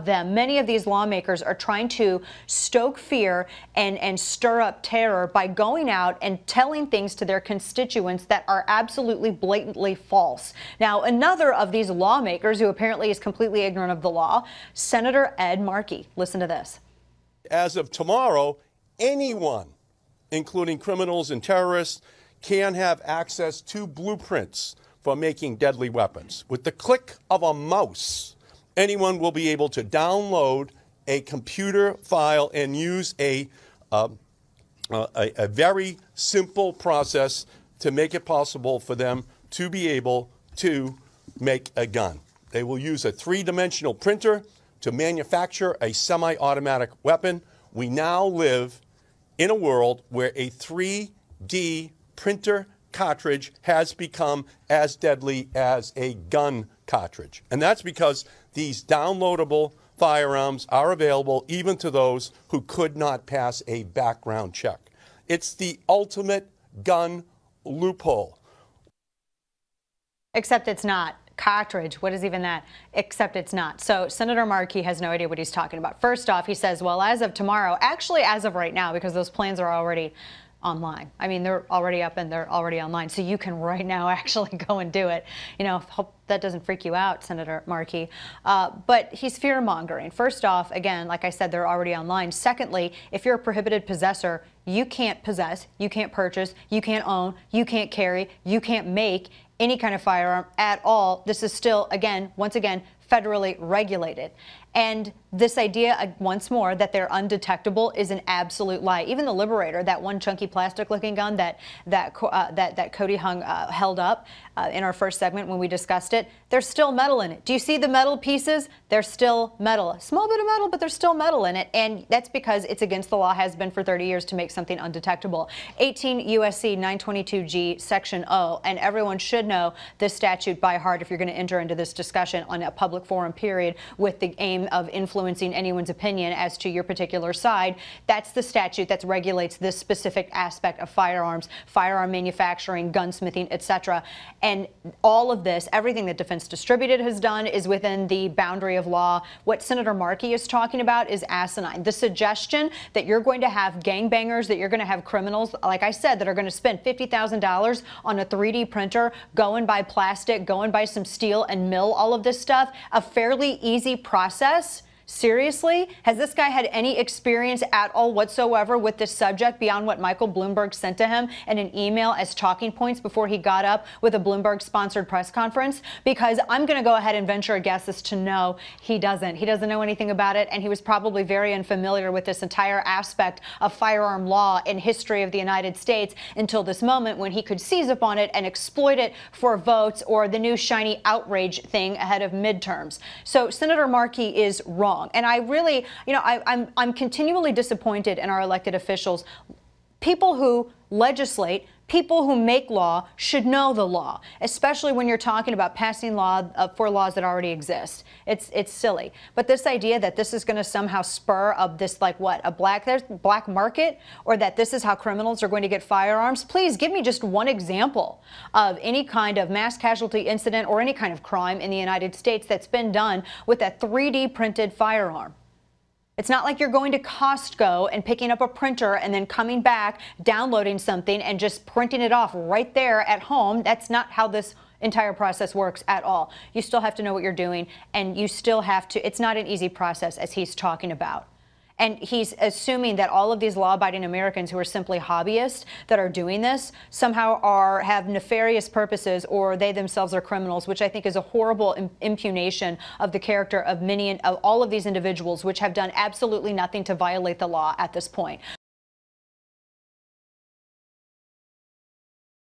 of them. Many of these lawmakers are trying to stoke fear and stir up terror by going out and telling things to their constituents that are absolutely blatantly false. Now, another of these lawmakers who apparently is completely ignorant of the law, Senator Ed Markey. Listen to this. As of tomorrow, anyone, including criminals and terrorists, can have access to blueprints for making deadly weapons. With the click of a mouse, anyone will be able to download a computer file and use a very simple process to make it possible for them to be able to make a gun. They will use a three-dimensional printer to manufacture a semi-automatic weapon. We now live in a world where a 3D printer cartridge has become as deadly as a gun cartridge. And that's because these downloadable firearms are available even to those who could not pass a background check. It's the ultimate gun loophole. Except it's not. Cartridge, what is even that? Except it's not. So Senator Markey has no idea what he's talking about. First off, he says, well, as of tomorrow, actually as of right now, because those plans are already online. I mean, they're already up and they're already online. So you can right now actually go and do it. You know, hope that doesn't freak you out, Senator Markey. But he's fear mongering. First off, again, like I said, they're already online. Secondly, if you're a prohibited possessor, you can't possess, you can't purchase, you can't own, you can't carry, you can't make any kind of firearm at all. This is still, again, once again, federally regulated. And this idea, once more, that they're undetectable is an absolute lie. Even the Liberator, that one chunky plastic-looking gun that Cody Hung held up in our first segment when we discussed it, there's still metal in it. Do you see the metal pieces? They're still metal. A small bit of metal, but there's still metal in it. And that's because it's against the law, has been for 30 years, to make something undetectable. 18 USC 922G Section O, and everyone should know this statute by heart if you're going to enter into this discussion on a public forum, period, with the aim of influencing anyone's opinion as to your particular side. That's the statute that regulates this specific aspect of firearms, firearm manufacturing, gunsmithing, etc. And all of this, everything that Defense Distributed has done, is within the boundary of law. What Senator Markey is talking about is asinine. The suggestion that you're going to have gangbangers, that you're going to have criminals, like I said, that are going to spend $50,000 on a 3D printer, go and buy plastic, go and buy some steel and mill all of this stuff, a fairly easy process. Seriously? Has this guy had any experience at all whatsoever with this subject beyond what Michael Bloomberg sent to him in an email as talking points before he got up with a Bloomberg-sponsored press conference? Because I'm going to go ahead and venture a guess as to no, he doesn't. He doesn't know anything about it, and he was probably very unfamiliar with this entire aspect of firearm law in history of the United States until this moment when he could seize upon it and exploit it for votes or the new shiny outrage thing ahead of midterms. So Senator Markey is wrong. And I really, I'm continually disappointed in our elected officials. People who legislate, people who make law should know the law, especially when you're talking about passing law for laws that already exist. It's silly. But this idea that this is going to somehow spur of this, like what, there's black market, or that this is how criminals are going to get firearms, please give me just one example of any kind of mass casualty incident or any kind of crime in the United States that's been done with a 3D printed firearm. It's not like you're going to Costco and picking up a printer and then coming back, downloading something and just printing it off right there at home. That's not how this entire process works at all. You still have to know what you're doing, and you still have to, it's not an easy process as he's talking about. And he's assuming that all of these law-abiding Americans who are simply hobbyists that are doing this somehow have nefarious purposes, or they themselves are criminals, which I think is a horrible impugnation of the character of many of all of these individuals, which have done absolutely nothing to violate the law at this point.